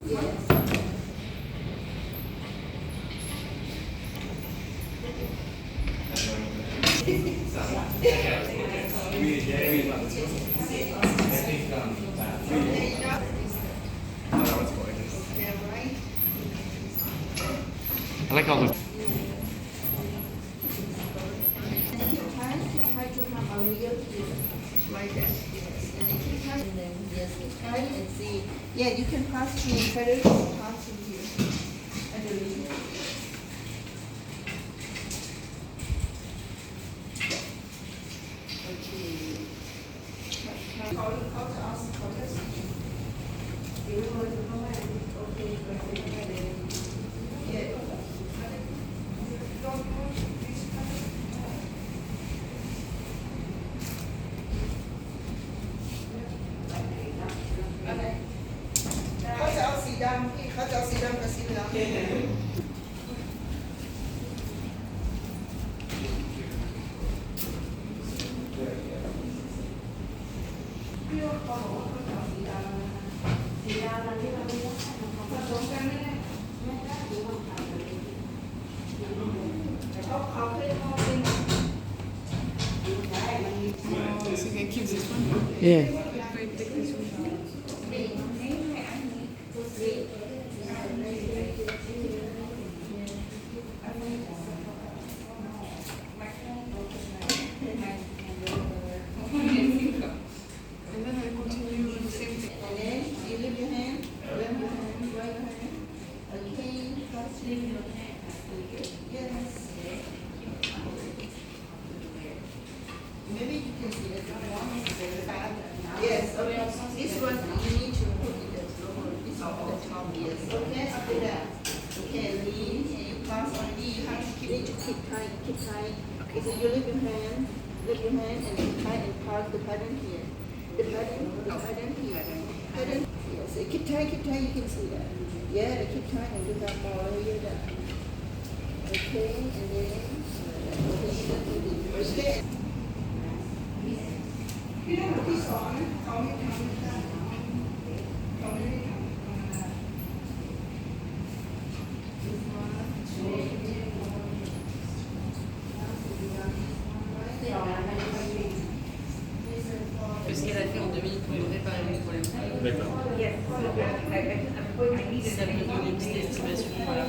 I like all the. Try to have a real here, like that. Yes, and then keep tight, and then yes, keep tight and see. Yeah, you can pass through. Try to pass through here. And the lead. Okay. เขาจะเอาเขาจะสีเดี๋ยวเราจะเข้ามาโอเคไปเลย Yeah.เขาจะเอาสีดำพี่เขาจะเอาสีดำกับสีเหลืองพี่ว่าเขาบอกว่าเขาจะเอาสีดำสีดำนั้นที่เราไม่ได้ผสมกันไม่ได้หรือว่าขายกันแต่เขาเคยมองเป็นได้มันมี So you can keep this one. Yeah. Wait, take this one. And then I continue the same thing. And then you lift your hand, lift your hand, right hand. Okay, cross lift your hand. Yes. Maybe you can see that one is very bad. Yes, okay. This one you need to put it at this one at the top, yes. Okay, after that. Okay, lean and you pass on knee. You have to keep it to keep tight, keep tight. Okay, so you lift your hand and keep tight and pass the pattern here. The pattern here. Pattern. Yes, keep tight, you can see that. Yeah, keep tight and you have more here that. Okay, and then okay. พี่ได้แบบที่สองเขาไม่ทำได้เขาไม่ได้ทำCe qu'elle a fait en 2 minutes pour nous réparer le problème. D'accord. Ça peut donner une petite estimation. Voilà.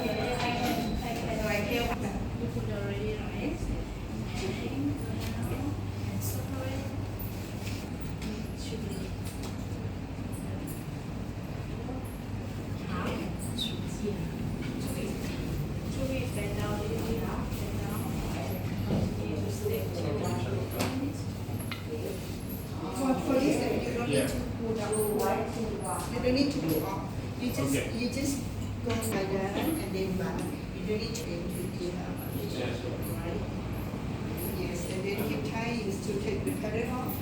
For this, you don't need to pull down. You don't need to pull up. You just go like that and then back. You don't need to do that. Right? Yes, and then keep tight. You still take the pattern off.